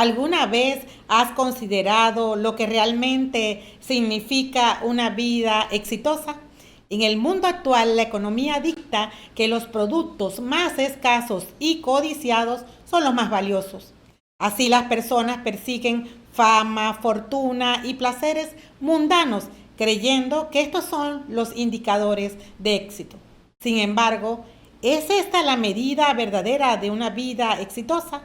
¿Alguna vez has considerado lo que realmente significa una vida exitosa? En el mundo actual, la economía dicta que los productos más escasos y codiciados son los más valiosos. Así las personas persiguen fama, fortuna y placeres mundanos, creyendo que estos son los indicadores de éxito. Sin embargo, ¿es esta la medida verdadera de una vida exitosa?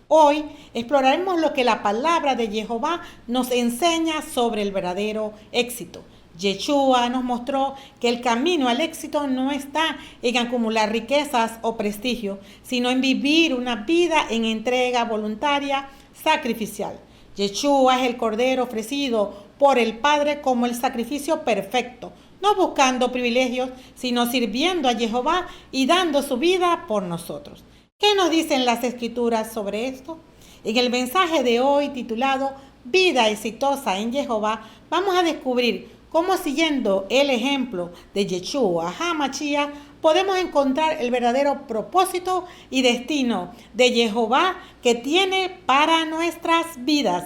Hoy exploraremos lo que la palabra de Jehová nos enseña sobre el verdadero éxito. Yeshua nos mostró que el camino al éxito no está en acumular riquezas o prestigio, sino en vivir una vida en entrega voluntaria, sacrificial. Yeshua es el Cordero ofrecido por el Padre como el sacrificio perfecto, no buscando privilegios, sino sirviendo a Jehová y dando su vida por nosotros. ¿Qué nos dicen las Escrituras sobre esto? En el mensaje de hoy titulado Vida exitosa en Jehová, vamos a descubrir cómo, siguiendo el ejemplo de Yeshua HaMashiach, podemos encontrar el verdadero propósito y destino de Jehová que tiene para nuestras vidas.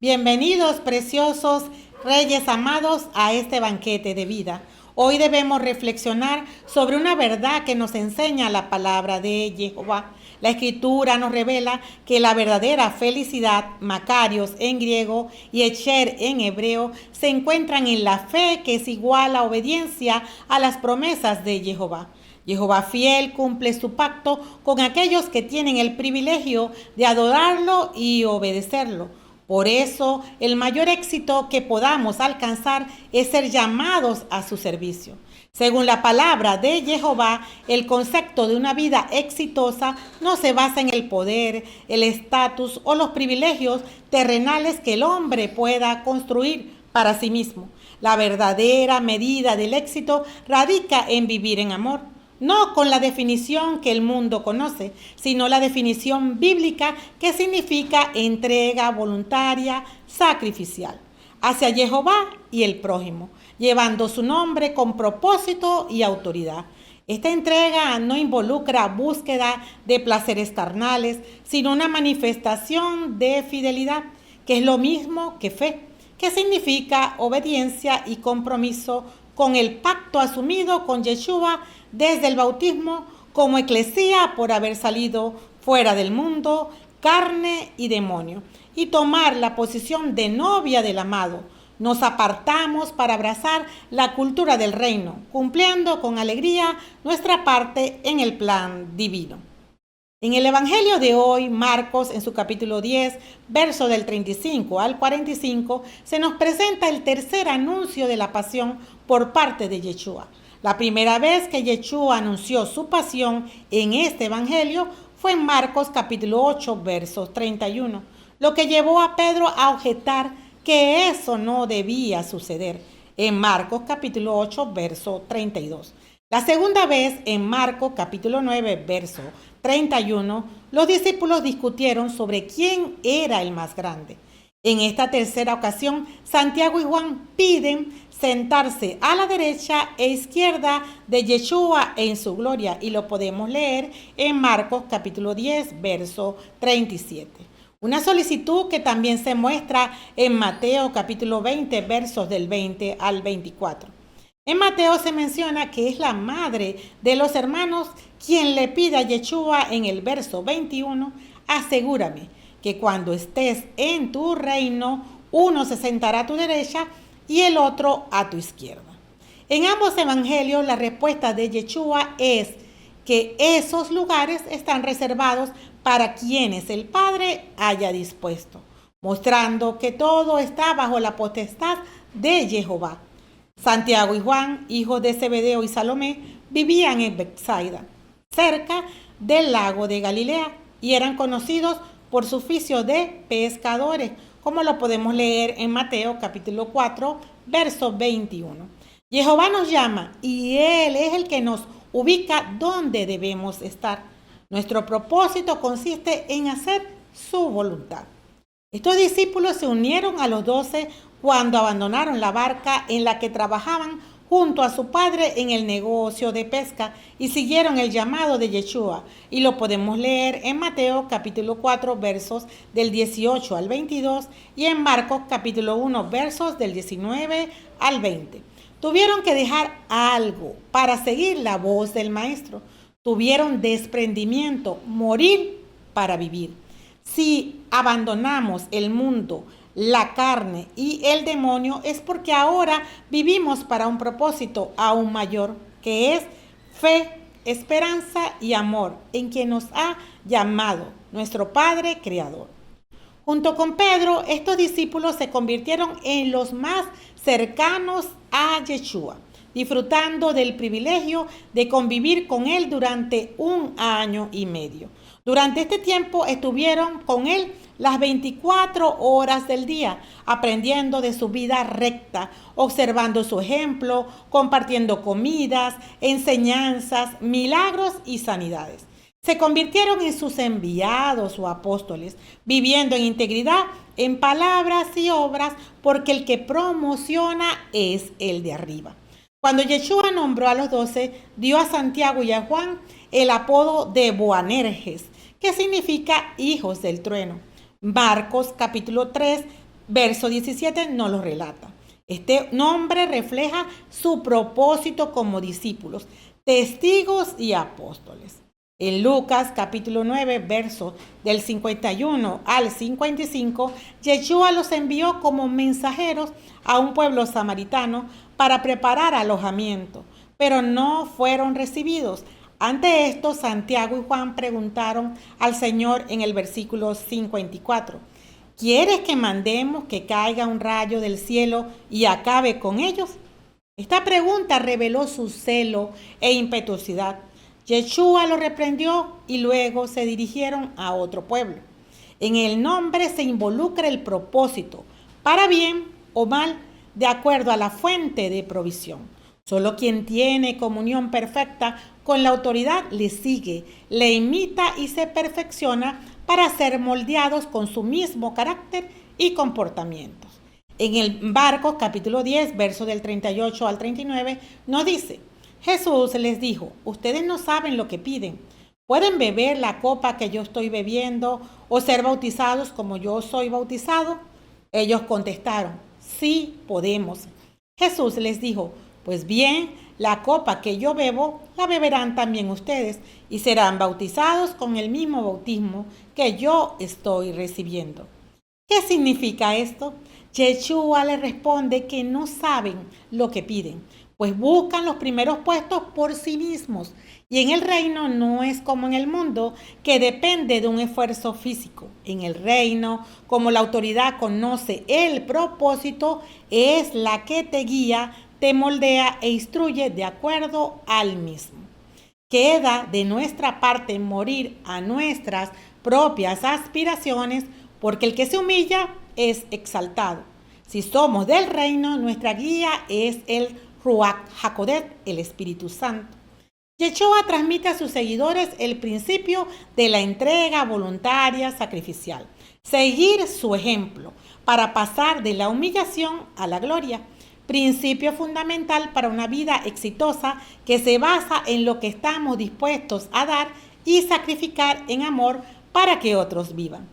Bienvenidos, preciosos reyes amados, a este banquete de vida. Hoy debemos reflexionar sobre una verdad que nos enseña la palabra de Jehová. La Escritura nos revela que la verdadera felicidad, Macarios en griego y Echer en hebreo, se encuentran en la fe que es igual a obediencia a las promesas de Jehová. Jehová fiel cumple su pacto con aquellos que tienen el privilegio de adorarlo y obedecerlo. Por eso, el mayor éxito que podamos alcanzar es ser llamados a su servicio. Según la palabra de Jehová, el concepto de una vida exitosa no se basa en el poder, el estatus o los privilegios terrenales que el hombre pueda construir para sí mismo. La verdadera medida del éxito radica en vivir en amor. No con la definición que el mundo conoce, sino la definición bíblica que significa entrega voluntaria, sacrificial, hacia Jehová y el prójimo, llevando su nombre con propósito y autoridad. Esta entrega no involucra búsqueda de placeres carnales, sino una manifestación de fidelidad, que es lo mismo que fe, que significa obediencia y compromiso con el pacto asumido con Yeshua desde el bautismo como eclesía por haber salido fuera del mundo, carne y demonio, y tomar la posición de novia del amado. Nos apartamos para abrazar la cultura del reino, cumpliendo con alegría nuestra parte en el plan divino. En el Evangelio de hoy, Marcos, en su capítulo 10, verso del 35 al 45, se nos presenta el tercer anuncio de la pasión por parte de Yeshua. La primera vez que Yeshua anunció su pasión en este Evangelio fue en Marcos capítulo 8, verso 31, lo que llevó a Pedro a objetar que eso no debía suceder, en Marcos capítulo 8, verso 32. La segunda vez, en Marcos capítulo 9, verso 31, los discípulos discutieron sobre quién era el más grande. En esta tercera ocasión, Santiago y Juan piden sentarse a la derecha e izquierda de Yeshua en su gloria, y lo podemos leer en Marcos capítulo 10, verso 37. Una solicitud que también se muestra en Mateo capítulo 20, versos del 20 al 24. En Mateo se menciona que es la madre de los hermanos quien le pide a Yeshua en el verso 21, asegúrame que cuando estés en tu reino, uno se sentará a tu derecha y el otro a tu izquierda. En ambos evangelios la respuesta de Yeshua es que esos lugares están reservados para quienes el Padre haya dispuesto, mostrando que todo está bajo la potestad de Jehová. Santiago y Juan, hijos de Zebedeo y Salomé, vivían en Betsaida, cerca del lago de Galilea, y eran conocidos por su oficio de pescadores, como lo podemos leer en Mateo capítulo 4, verso 21. Jehová nos llama y Él es el que nos ubica donde debemos estar. Nuestro propósito consiste en hacer su voluntad. Estos discípulos se unieron a los 12 cuando abandonaron la barca en la que trabajaban junto a su padre en el negocio de pesca y siguieron el llamado de Yeshua. Y lo podemos leer en Mateo capítulo 4 versos del 18 al 22 y en Marcos capítulo 1 versos del 19 al 20. Tuvieron que dejar algo para seguir la voz del Maestro. Tuvieron desprendimiento, morir para vivir. Si abandonamos el mundo, la carne y el demonio, es porque ahora vivimos para un propósito aún mayor, que es fe, esperanza y amor en quien nos ha llamado nuestro Padre Creador. Junto con Pedro, estos discípulos se convirtieron en los más cercanos a Yeshua, disfrutando del privilegio de convivir con él durante 1 año y medio. Durante este tiempo estuvieron con él las 24 horas del día, aprendiendo de su vida recta, observando su ejemplo, compartiendo comidas, enseñanzas, milagros y sanidades. Se convirtieron en sus enviados o apóstoles, viviendo en integridad en palabras y obras, porque el que promociona es el de arriba. Cuando Yeshua nombró a los 12, dio a Santiago y a Juan el apodo de Boanerges, que significa hijos del trueno. Marcos capítulo 3, verso 17 nos lo relata. Este nombre refleja su propósito como discípulos, testigos y apóstoles. En Lucas capítulo 9, verso del 51 al 55, Yeshua los envió como mensajeros a un pueblo samaritano para preparar alojamiento, pero no fueron recibidos. Ante esto, Santiago y Juan preguntaron al Señor en el versículo 54, ¿quieres que mandemos que caiga un rayo del cielo y acabe con ellos? Esta pregunta reveló su celo e impetuosidad. Yeshua lo reprendió y luego se dirigieron a otro pueblo. En el nombre se involucra el propósito, para bien o mal, de acuerdo a la fuente de provisión. Solo quien tiene comunión perfecta con la autoridad le sigue, le imita y se perfecciona para ser moldeados con su mismo carácter y comportamientos. En el Marcos capítulo 10, verso del 38 al 39, nos dice, Jesús les dijo, ustedes no saben lo que piden. ¿Pueden beber la copa que yo estoy bebiendo o ser bautizados como yo soy bautizado? Ellos contestaron, sí podemos. Jesús les dijo, pues bien, la copa que yo bebo, la beberán también ustedes y serán bautizados con el mismo bautismo que yo estoy recibiendo. ¿Qué significa esto? Yeshua les responde que no saben lo que piden, pues buscan los primeros puestos por sí mismos. Y en el reino no es como en el mundo, que depende de un esfuerzo físico. En el reino, como la autoridad conoce el propósito, es la que te guía, te moldea e instruye de acuerdo al mismo. Queda de nuestra parte morir a nuestras propias aspiraciones, porque el que se humilla es exaltado. Si somos del reino, nuestra guía es el Ruach HaKodesh, el Espíritu Santo. Yeshua transmite a sus seguidores el principio de la entrega voluntaria sacrificial. Seguir su ejemplo para pasar de la humillación a la gloria. Principio fundamental para una vida exitosa que se basa en lo que estamos dispuestos a dar y sacrificar en amor para que otros vivan.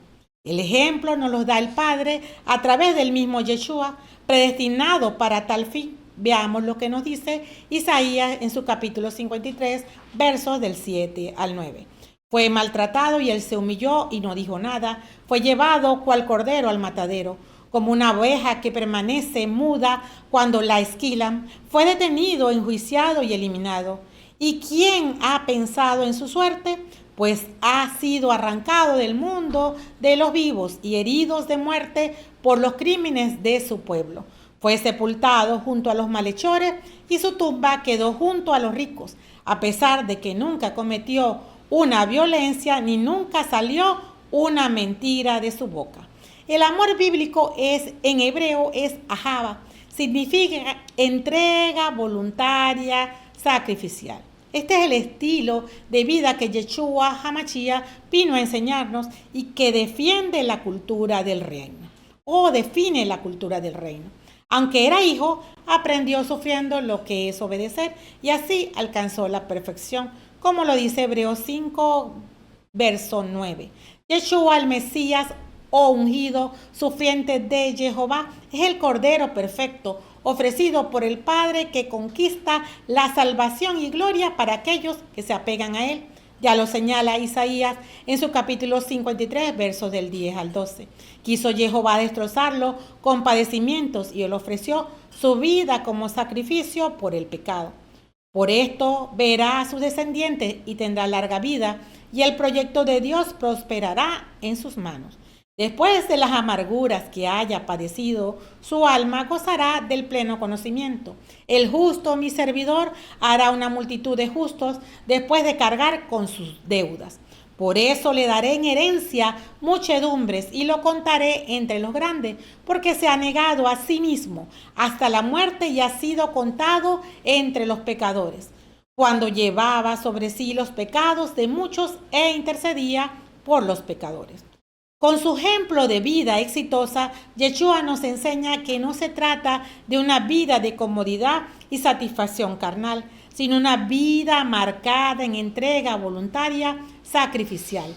El ejemplo nos lo da el Padre a través del mismo Yeshua, predestinado para tal fin. Veamos lo que nos dice Isaías en su capítulo 53, versos del 7 al 9. Fue maltratado y él se humilló y no dijo nada. Fue llevado cual cordero al matadero, como una oveja que permanece muda cuando la esquilan. Fue detenido, enjuiciado y eliminado. ¿Y quién ha pensado en su suerte? Pues ha sido arrancado del mundo de los vivos y heridos de muerte por los crímenes de su pueblo. Fue sepultado junto a los malhechores y su tumba quedó junto a los ricos, a pesar de que nunca cometió una violencia ni nunca salió una mentira de su boca. El amor bíblico en hebreo es ahava, significa entrega voluntaria, sacrificial. Este es el estilo de vida que Yeshua HaMashiach vino a enseñarnos y que defiende la cultura del reino, o define la cultura del reino. Aunque era hijo, aprendió sufriendo lo que es obedecer y así alcanzó la perfección, como lo dice Hebreos 5, verso 9. Yeshua, el Mesías o ungido, sufriente de Jehová, es el Cordero perfecto, ofrecido por el Padre que conquista la salvación y gloria para aquellos que se apegan a Él. Ya lo señala Isaías en su capítulo 53, versos del 10 al 12. Quiso Jehová destrozarlo con padecimientos y Él ofreció su vida como sacrificio por el pecado. Por esto verá a sus descendientes y tendrá larga vida, y el proyecto de Dios prosperará en sus manos. Después de las amarguras que haya padecido, su alma gozará del pleno conocimiento. El justo, mi servidor, hará una multitud de justos después de cargar con sus deudas. Por eso le daré en herencia muchedumbres y lo contaré entre los grandes, porque se ha negado a sí mismo hasta la muerte y ha sido contado entre los pecadores, cuando llevaba sobre sí los pecados de muchos e intercedía por los pecadores. Con su ejemplo de vida exitosa, Yeshua nos enseña que no se trata de una vida de comodidad y satisfacción carnal, sino una vida marcada en entrega voluntaria, sacrificial,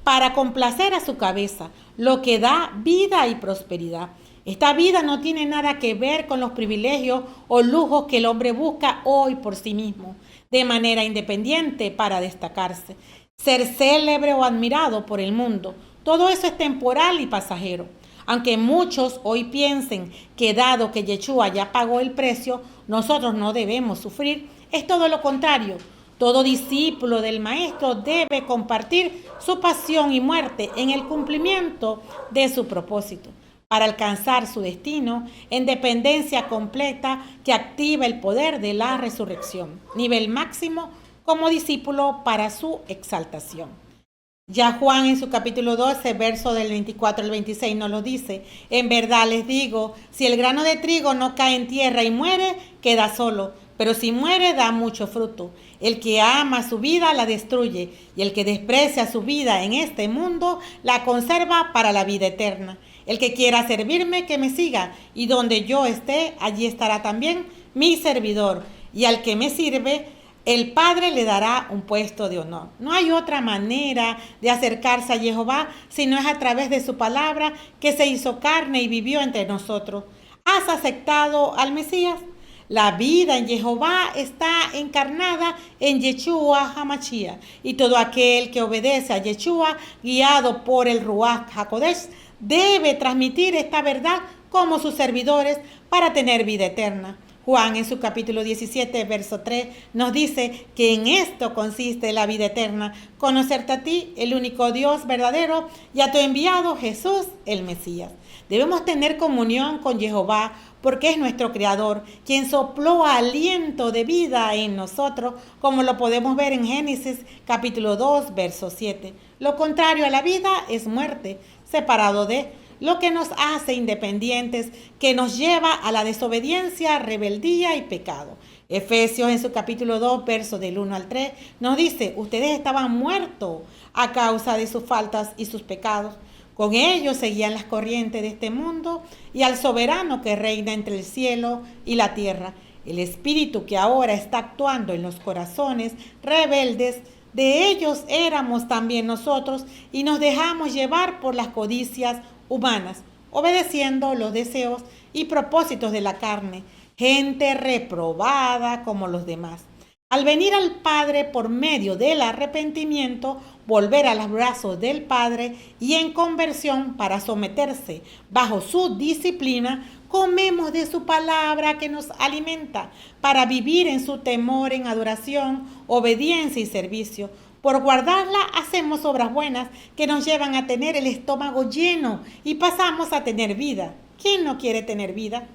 para complacer a su cabeza, lo que da vida y prosperidad. Esta vida no tiene nada que ver con los privilegios o lujos que el hombre busca hoy por sí mismo, de manera independiente para destacarse, ser célebre o admirado por el mundo. Todo eso es temporal y pasajero. Aunque muchos hoy piensen que dado que Yeshua ya pagó el precio, nosotros no debemos sufrir, es todo lo contrario. Todo discípulo del Maestro debe compartir su pasión y muerte en el cumplimiento de su propósito, para alcanzar su destino en dependencia completa que activa el poder de la resurrección, nivel máximo como discípulo para su exaltación. Ya Juan en su capítulo 12, verso del 24 al 26 nos lo dice: en verdad les digo, si el grano de trigo no cae en tierra y muere, queda solo, pero si muere da mucho fruto. El que ama su vida la destruye, y el que desprecia su vida en este mundo la conserva para la vida eterna. El que quiera servirme, que me siga, y donde yo esté, allí estará también mi servidor. Y al que me sirve, el Padre le dará un puesto de honor. No hay otra manera de acercarse a Jehová si no es a través de su palabra que se hizo carne y vivió entre nosotros. ¿Has aceptado al Mesías? La vida en Jehová está encarnada en Yeshua HaMashiach, y todo aquel que obedece a Yeshua, guiado por el Ruach HaKodesh, debe transmitir esta verdad como sus servidores para tener vida eterna. Juan en su capítulo 17, verso 3, nos dice que en esto consiste la vida eterna, conocerte a ti, el único Dios verdadero, y a tu enviado Jesús, el Mesías. Debemos tener comunión con Jehová porque es nuestro Creador, quien sopló aliento de vida en nosotros, como lo podemos ver en Génesis capítulo 2, verso 7. Lo contrario a la vida es muerte, separado de lo que nos hace independientes, que nos lleva a la desobediencia, rebeldía y pecado. Efesios en su capítulo 2, versos del 1 al 3, nos dice: ustedes estaban muertos a causa de sus faltas y sus pecados. Con ellos seguían las corrientes de este mundo y al soberano que reina entre el cielo y la tierra. El espíritu que ahora está actuando en los corazones rebeldes, de ellos éramos también nosotros, y nos dejamos llevar por las codicias humanas, obedeciendo los deseos y propósitos de la carne, gente reprobada como los demás. Al venir al Padre por medio del arrepentimiento, volver a los brazos del Padre y en conversión para someterse bajo su disciplina, comemos de su palabra que nos alimenta para vivir en su temor, en adoración, obediencia y servicio. Por guardarla hacemos obras buenas que nos llevan a tener el estómago lleno y pasamos a tener vida. ¿Quién no quiere tener vida?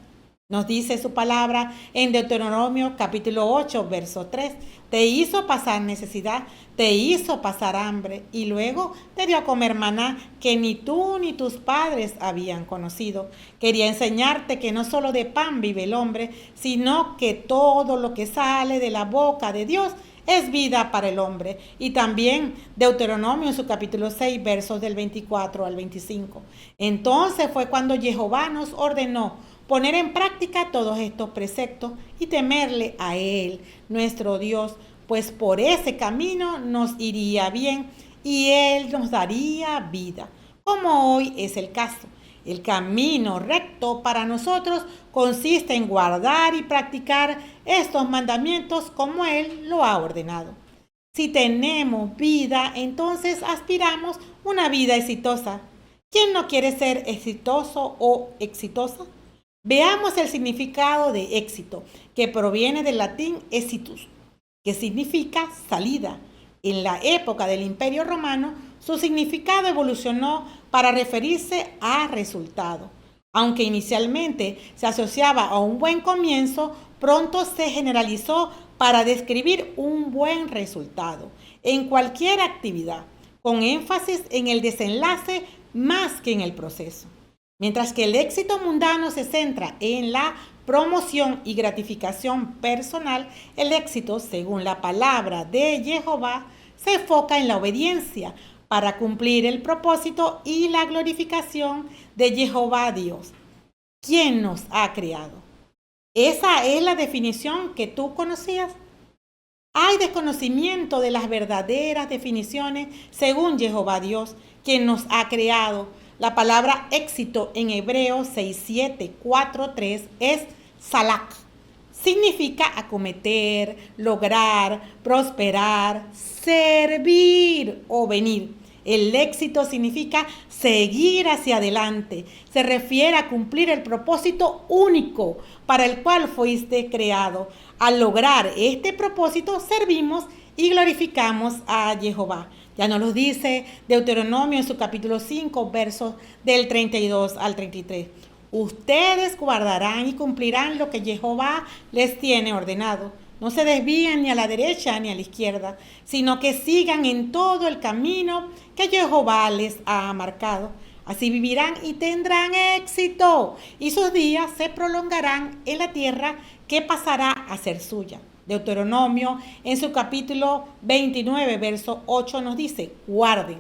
Nos dice su palabra en Deuteronomio capítulo 8, verso 3. Te hizo pasar necesidad, te hizo pasar hambre y luego te dio a comer maná que ni tú ni tus padres habían conocido. Quería enseñarte que no solo de pan vive el hombre, sino que todo lo que sale de la boca de Dios es vida para el hombre. Y también Deuteronomio en su capítulo 6, versos del 24 al 25. Entonces fue cuando Jehová nos ordenó poner en práctica todos estos preceptos y temerle a Él, nuestro Dios, pues por ese camino nos iría bien y Él nos daría vida, como hoy es el caso. El camino recto para nosotros consiste en guardar y practicar estos mandamientos como Él lo ha ordenado. Si tenemos vida, entonces aspiramos una vida exitosa. ¿Quién no quiere ser exitoso o exitosa? Veamos el significado de éxito, que proviene del latín exitus, que significa salida. En la época del Imperio Romano, su significado evolucionó para referirse a resultado. Aunque inicialmente se asociaba a un buen comienzo, pronto se generalizó para describir un buen resultado en cualquier actividad, con énfasis en el desenlace más que en el proceso. Mientras que el éxito mundano se centra en la promoción y gratificación personal, el éxito, según la palabra de Jehová, se enfoca en la obediencia para cumplir el propósito y la glorificación de Jehová Dios, quien nos ha creado. ¿Esa es la definición que tú conocías? Hay desconocimiento de las verdaderas definiciones según Jehová Dios, quien nos ha creado. La palabra éxito en Hebreo 6:7-4:3 es salak. Significa acometer, lograr, prosperar, servir o venir. El éxito significa seguir hacia adelante. Se refiere a cumplir el propósito único para el cual fuiste creado. Al lograr este propósito, servimos y glorificamos a Jehová. Ya nos lo dice Deuteronomio en su capítulo 5, versos del 32 al 33. Ustedes guardarán y cumplirán lo que Jehová les tiene ordenado. No se desvíen ni a la derecha ni a la izquierda, sino que sigan en todo el camino que Jehová les ha marcado. Así vivirán y tendrán éxito, y sus días se prolongarán en la tierra que pasará a ser suya. Deuteronomio en su capítulo 29, verso 8 nos dice, guarden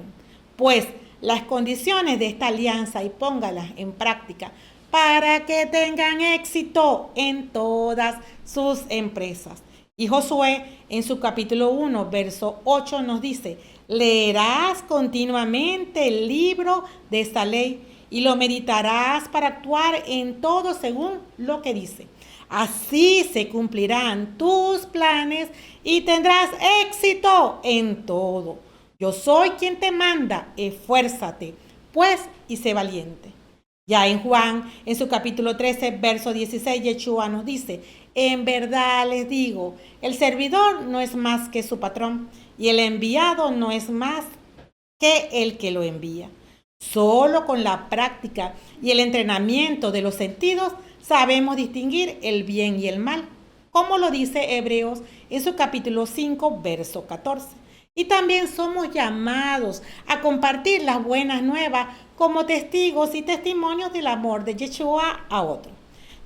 pues las condiciones de esta alianza y póngalas en práctica para que tengan éxito en todas sus empresas. Y Josué en su capítulo 1, verso 8 nos dice, leerás continuamente el libro de esta ley y lo meditarás para actuar en todo según lo que dice. Así se cumplirán tus planes y tendrás éxito en todo. Yo soy quien te manda, esfuérzate, pues, y sé valiente. Ya en Juan, en su capítulo 13, verso 16, Yeshua nos dice, en verdad les digo, el servidor no es más que su patrón, y el enviado no es más que el que lo envía. Solo con la práctica y el entrenamiento de los sentidos sabemos distinguir el bien y el mal, como lo dice Hebreos en su capítulo 5, verso 14. Y también somos llamados a compartir las buenas nuevas como testigos y testimonios del amor de Yeshua a otros.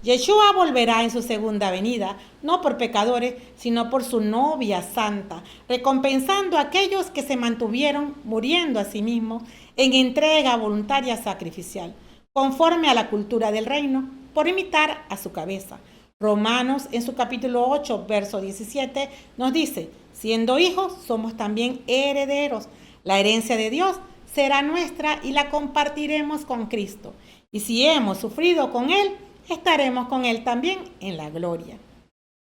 Yeshua volverá en su segunda venida, no por pecadores, sino por su novia santa, recompensando a aquellos que se mantuvieron muriendo a sí mismos en entrega voluntaria sacrificial, conforme a la cultura del reino, por imitar a su cabeza. Romanos en su capítulo 8, verso 17 nos dice, siendo hijos somos también herederos. La herencia de Dios será nuestra y la compartiremos con Cristo. Y si hemos sufrido con Él, estaremos con Él también en la gloria.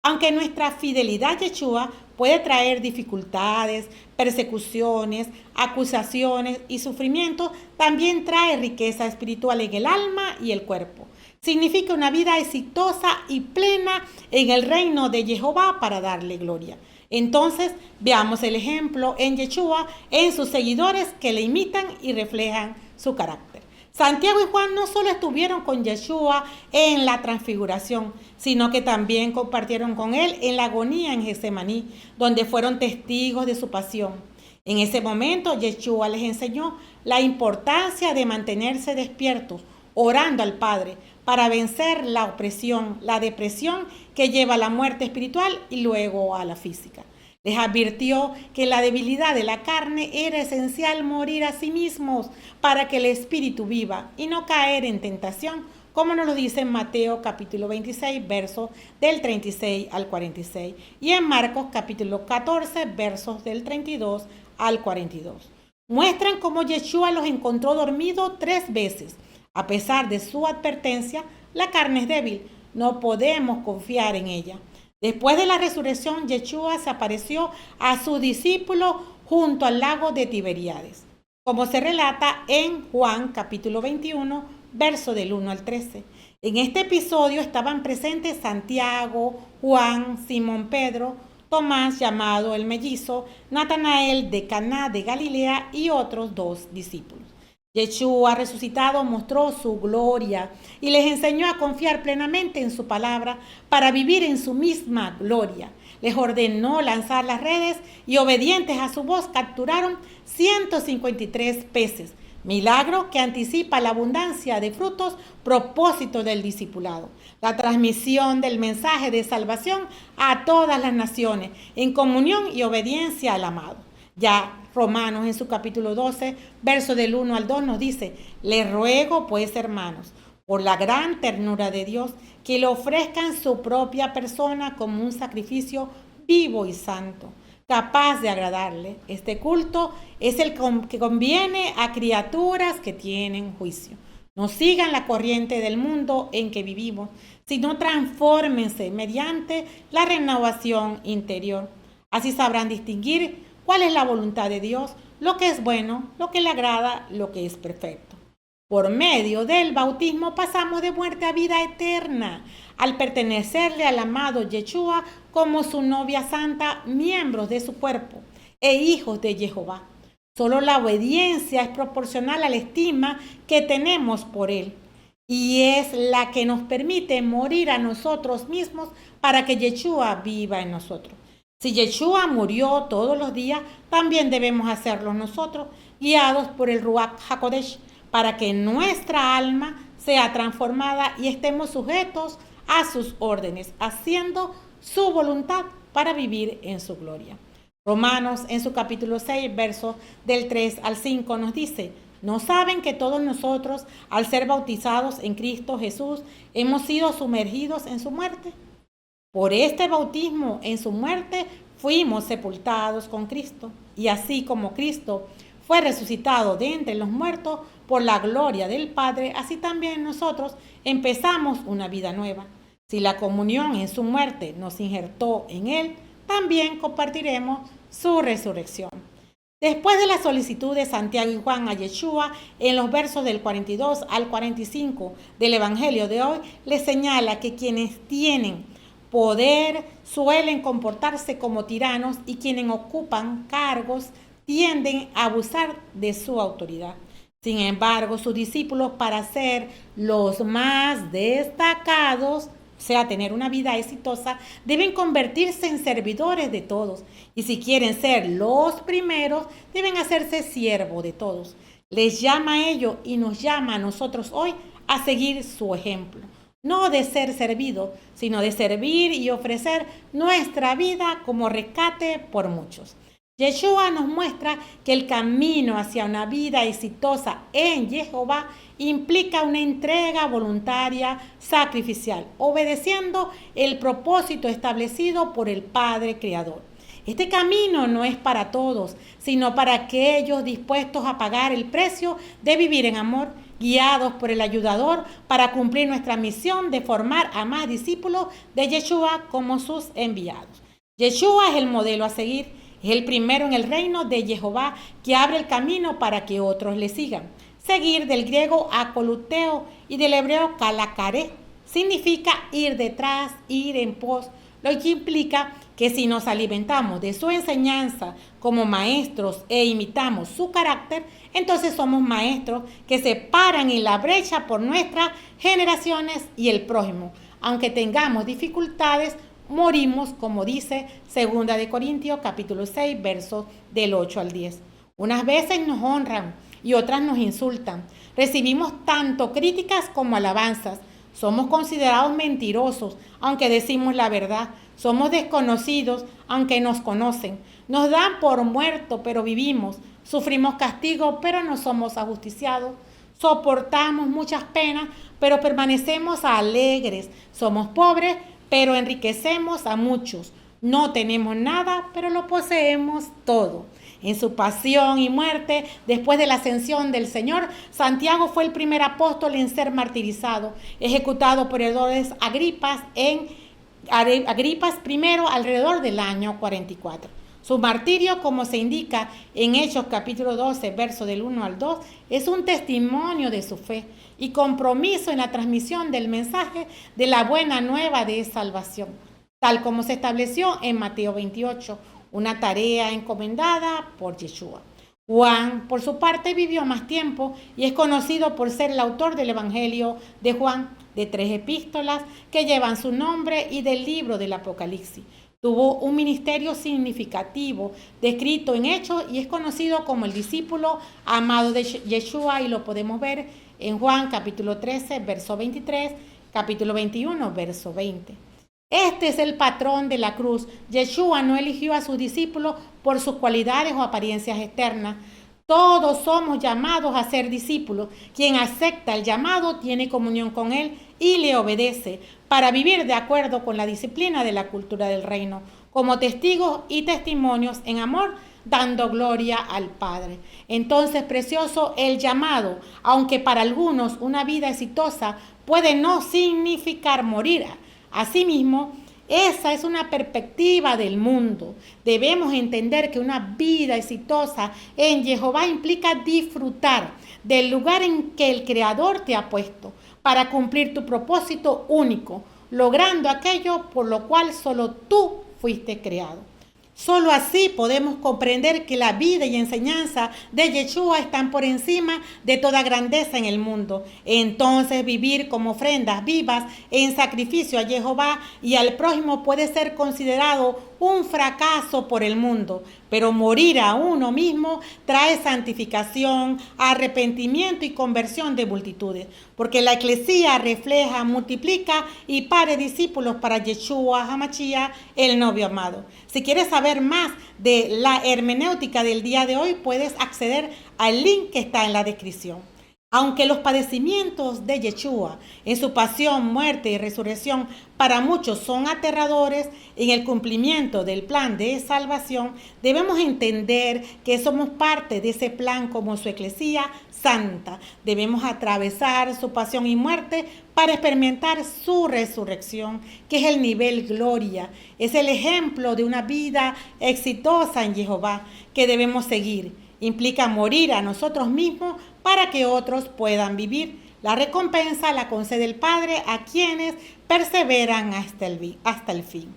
Aunque nuestra fidelidad a Yeshua puede traer dificultades, persecuciones, acusaciones y sufrimientos, también trae riqueza espiritual en el alma y el cuerpo. Significa una vida exitosa y plena en el reino de Jehová para darle gloria. Entonces, veamos el ejemplo en Yeshua, en sus seguidores que le imitan y reflejan su carácter. Santiago y Juan no solo estuvieron con Yeshua en la transfiguración, sino que también compartieron con él en la agonía en Getsemaní, donde fueron testigos de su pasión. En ese momento, Yeshua les enseñó la importancia de mantenerse despiertos, orando al Padre, para vencer la opresión, la depresión que lleva a la muerte espiritual y luego a la física. Les advirtió que en la debilidad de la carne era esencial morir a sí mismos para que el espíritu viva y no caer en tentación, como nos lo dice en Mateo capítulo 26, versos del 36 al 46, y en Marcos capítulo 14, versos del 32 al 42. Muestran cómo Yeshua los encontró dormidos 3 veces. A pesar de su advertencia, la carne es débil, no podemos confiar en ella. Después de la resurrección, Yeshua se apareció a sus discípulos junto al lago de Tiberíades, como se relata en Juan capítulo 21, verso del 1 al 13. En este episodio estaban presentes Santiago, Juan, Simón Pedro, Tomás llamado el mellizo, Natanael de Caná de Galilea y otros 2 discípulos. Yeshua resucitado mostró su gloria y les enseñó a confiar plenamente en su palabra para vivir en su misma gloria. Les ordenó lanzar las redes y obedientes a su voz capturaron 153 peces, milagro que anticipa la abundancia de frutos, propósito del discipulado, la transmisión del mensaje de salvación a todas las naciones en comunión y obediencia al amado. Ya Romanos en su capítulo 12, verso del 1 al 2 nos dice: les ruego pues, hermanos, por la gran ternura de Dios, que le ofrezcan su propia persona como un sacrificio vivo y santo, capaz de agradarle. Este culto es el que conviene a criaturas que tienen juicio. No sigan la corriente del mundo en que vivimos, sino transfórmense mediante la renovación interior. Así sabrán distinguir cuál es la voluntad de Dios, lo que es bueno, lo que le agrada, lo que es perfecto. Por medio del bautismo pasamos de muerte a vida eterna, al pertenecerle al amado Yeshua como su novia santa, miembros de su cuerpo e hijos de Jehová. Solo la obediencia es proporcional a la estima que tenemos por él y es la que nos permite morir a nosotros mismos para que Yeshua viva en nosotros. Si Yeshua murió todos los días, también debemos hacerlo nosotros, guiados por el Ruach HaKodesh, para que nuestra alma sea transformada y estemos sujetos a sus órdenes, haciendo su voluntad para vivir en su gloria. Romanos en su capítulo 6, versos del 3 al 5 nos dice: ¿no saben que todos nosotros, al ser bautizados en Cristo Jesús, hemos sido sumergidos en su muerte? Por este bautismo en su muerte fuimos sepultados con Cristo, y así como Cristo fue resucitado de entre los muertos por la gloria del Padre, así también nosotros empezamos una vida nueva. Si la comunión en su muerte nos injertó en él, también compartiremos su resurrección. Después de la solicitud de Santiago y Juan a Yeshua, en los versos del 42 al 45 del Evangelio de hoy, les señala que quienes tienen poder suelen comportarse como tiranos y quienes ocupan cargos tienden a abusar de su autoridad. Sin embargo, sus discípulos, para ser los más destacados, o sea, tener una vida exitosa, deben convertirse en servidores de todos. Y si quieren ser los primeros, deben hacerse siervos de todos. Les llama a ellos y nos llama a nosotros hoy a seguir su ejemplo. No de ser servido, sino de servir y ofrecer nuestra vida como rescate por muchos. Yeshua nos muestra que el camino hacia una vida exitosa en Jehová implica una entrega voluntaria, sacrificial, obedeciendo el propósito establecido por el Padre Creador. Este camino no es para todos, sino para aquellos dispuestos a pagar el precio de vivir en amor, guiados por el ayudador para cumplir nuestra misión de formar a más discípulos de Yeshua como sus enviados. Yeshua es el modelo a seguir, es el primero en el reino de Jehová que abre el camino para que otros le sigan. Seguir, del griego akoluteo y del hebreo kalakare, significa ir detrás, ir en pos, lo que implica que si nos alimentamos de su enseñanza como maestros e imitamos su carácter, entonces somos maestros que se paran en la brecha por nuestras generaciones y el prójimo. Aunque tengamos dificultades, morimos, como dice 2 Corintios capítulo 6, versos del 8 al 10. Unas veces nos honran y otras nos insultan. Recibimos tanto críticas como alabanzas. Somos considerados mentirosos, aunque decimos la verdad. Somos desconocidos, aunque nos conocen. Nos dan por muertos, pero vivimos. Sufrimos castigo, pero no somos ajusticiados. Soportamos muchas penas, pero permanecemos alegres. Somos pobres, pero enriquecemos a muchos. No tenemos nada, pero lo poseemos todo. En su pasión y muerte, después de la ascensión del Señor, Santiago fue el primer apóstol en ser martirizado, ejecutado por Herodes Agripas primero alrededor del año 44. Su martirio, como se indica en Hechos capítulo 12, verso del 1 al 2, es un testimonio de su fe y compromiso en la transmisión del mensaje de la buena nueva de salvación, tal como se estableció en Mateo 28, una tarea encomendada por Yeshua. Juan, por su parte, vivió más tiempo y es conocido por ser el autor del Evangelio de Juan, de 3 epístolas que llevan su nombre y del libro del Apocalipsis. Tuvo un ministerio significativo descrito en Hechos y es conocido como el discípulo amado de Yeshua, y lo podemos ver en Juan capítulo 13, verso 23, capítulo 21, verso 20. Este es el patrón de la cruz. Yeshua no eligió a sus discípulos por sus cualidades o apariencias externas. Todos somos llamados a ser discípulos. Quien acepta el llamado tiene comunión con Él y le obedece para vivir de acuerdo con la disciplina de la cultura del reino, como testigos y testimonios en amor, dando gloria al Padre. Entonces, precioso, el llamado, aunque para algunos una vida exitosa puede no significar morir. Asimismo, esa es una perspectiva del mundo. Debemos entender que una vida exitosa en Jehová implica disfrutar del lugar en que el Creador te ha puesto para cumplir tu propósito único, logrando aquello por lo cual solo tú fuiste creado. Solo así podemos comprender que la vida y enseñanza de Yeshua están por encima de toda grandeza en el mundo. Entonces, vivir como ofrendas vivas en sacrificio a Jehová y al prójimo puede ser considerado un fracaso por el mundo, pero morir a uno mismo trae santificación, arrepentimiento y conversión de multitudes, porque la eclesía refleja, multiplica y pare discípulos para Yeshua HaMashiach, el novio amado. Si quieres saber más de la hermenéutica del día de hoy, puedes acceder al link que está en la descripción. Aunque los padecimientos de Yeshua en su pasión, muerte y resurrección para muchos son aterradores, en el cumplimiento del plan de salvación debemos entender que somos parte de ese plan como su eclesía santa. Debemos atravesar su pasión y muerte para experimentar su resurrección, que es el nivel gloria. Es el ejemplo de una vida exitosa en Jehová que debemos seguir. Implica morir a nosotros mismos para que otros puedan vivir. La recompensa la concede el Padre a quienes perseveran hasta el fin.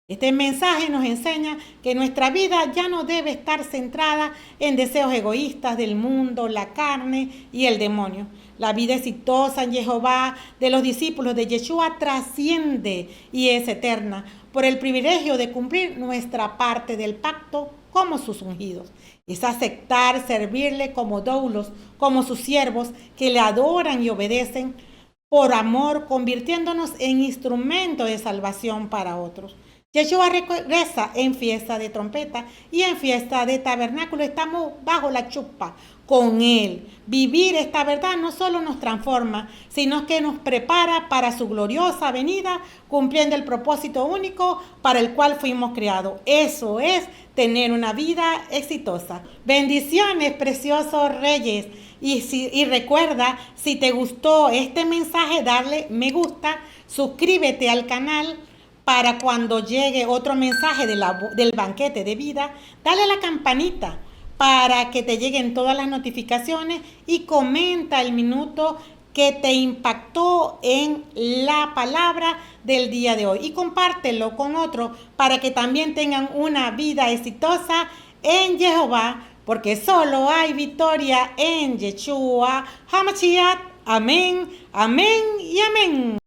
Este mensaje nos enseña que nuestra vida ya no debe estar centrada en deseos egoístas del mundo, la carne y el demonio. La vida exitosa en Jehová de los discípulos de Yeshua trasciende y es eterna por el privilegio de cumplir nuestra parte del pacto como sus ungidos. Es aceptar servirle como doulos, como sus siervos que le adoran y obedecen por amor, convirtiéndonos en instrumento de salvación para otros. Yeshua regresa en fiesta de trompeta y en fiesta de tabernáculo. Estamos bajo la chupa con Él. Vivir esta verdad no solo nos transforma, sino que nos prepara para su gloriosa venida, cumpliendo el propósito único para el cual fuimos creados. Eso es tener una vida exitosa. Bendiciones, preciosos reyes. Y recuerda, si te gustó este mensaje, darle me gusta, suscríbete al canal para cuando llegue otro mensaje del banquete de vida. Dale a la campanita para que te lleguen todas las notificaciones y comenta el minuto que te impactó en la palabra del día de hoy. Y compártelo con otros para que también tengan una vida exitosa en Jehová, porque solo hay victoria en Yeshua HaMashiach. Amén, amén y amén.